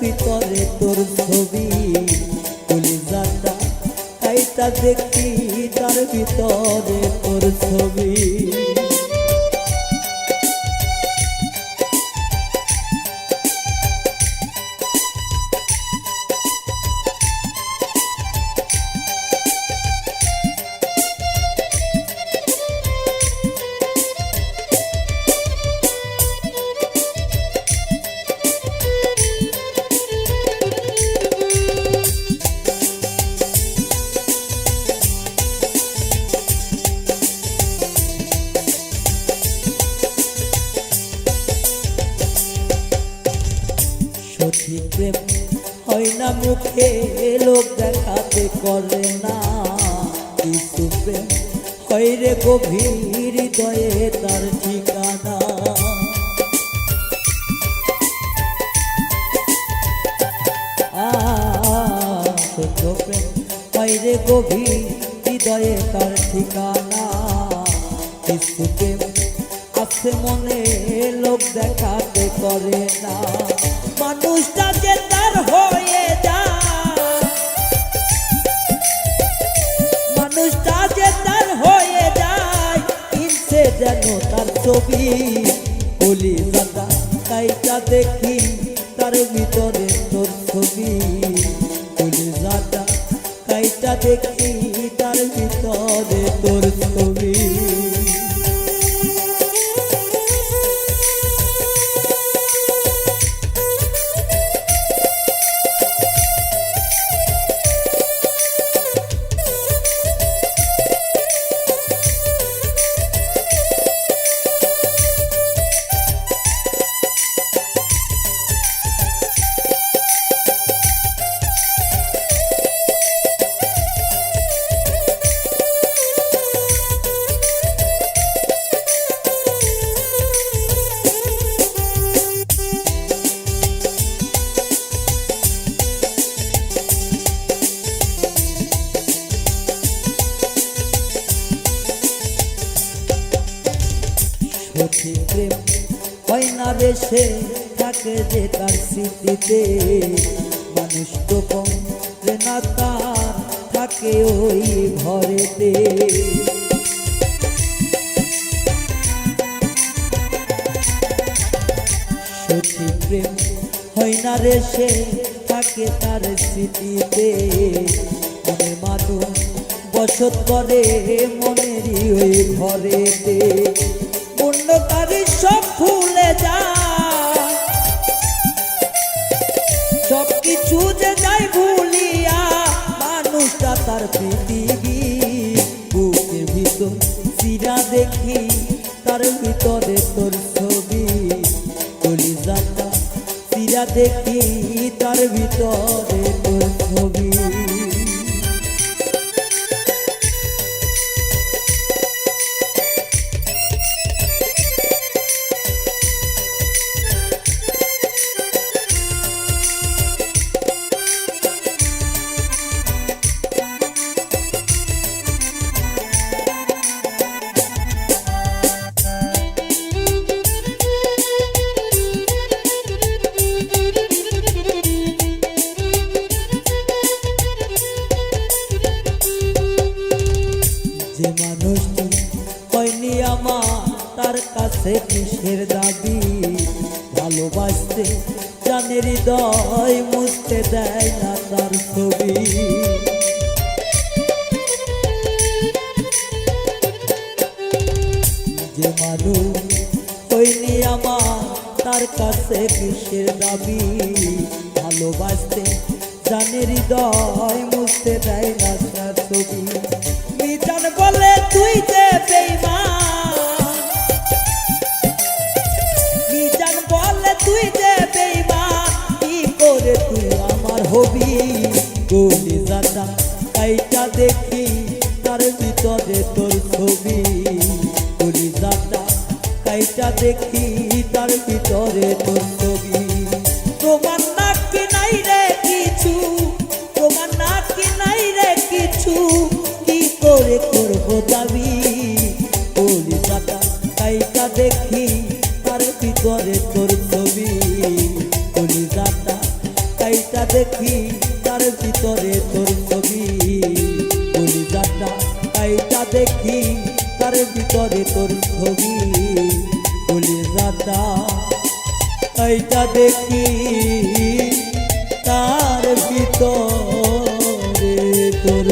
ভিতরে তোর ছবি, কলিজাটা কাইটা দেখি তার ভিতরে তোর ছবি। সঠিক প্রেম হয় না মুখে, লোক দেখাতে করে না, কিছু প্রেম হয় রে গভীর হৃদয়ে তার ঠিকানা। সত্য প্রেম হয় রে গভীর হৃদয়ে তার ঠিকানা, কিছু প্রেম আছে মনে, লোক দেখাতে করে না। মানুষটা যে তার হয়ে যায়, মানুষটা যে তার হয়ে যায়, কিনছে যেন তার ছবি, কলিজাটা কাইটা দেখি তার ভিতরে তোর ছবি, কলিজাটা কাইটা দেখি তার ভিতরে তোর ছবি। সঠিক প্রেম হয় না রে, সে থাকে যে তার স্মৃতিতে, মানুষ তো কম রে না তার থাকে ওই ঘরেতে। সঠিক প্রেম হয় না রে, সে থাকে তার স্মৃতিতে, মনে মানুষ বসত করে মনেরই ওই ঘরেতে। অন্যকারী সব ভুলে যায়, সব কিছু যে যাই ভুলিয়া, মানুষটা তার পৃথিবী, বুকের ভিতর চিরা দেখি তার ভিতরে তোর ছবি, কলিজাটা চিরা দেখি তার ভিতরে তোর ছবি। যে মানুষটি হয়নি আমার, তার কাছে কিসের দাবি, ভালোবাসতে জানে হৃদয়, মুছতে দেয় না তার ছবি। যে মানুষ হয়নি আমার, তার কাছে কিসের দাবি, ভালোবাসতে জানে হৃদয়, মুছতে দেয় না তার ছবি। মিজান বলে তুই যে বেঈমান, মিজান বলে তুই যে বেঈমান, কি করে তুই আমার হবি, কলিজাটা কাইটা দেখি তার ভিতরে তোর ছবি, কলিজাটা কাইটা দেখি তার ভিতরে তোর ছবি। তোমার নাকি নাই রে কিছু, তোমার নাকি নাই রে কিছু, কি করে করবো দাবি, কলিজাটা কাইটা দেখি তার ভিতরে তোর ছবি, কলিজাটা এইটা দেখি তার ভিতরে তোর ছবি কলিজাটা এইটা দেখি তার ভিতরে তোর ছবি কলিজাটা এইটা দেখি তার ভিতরে তোর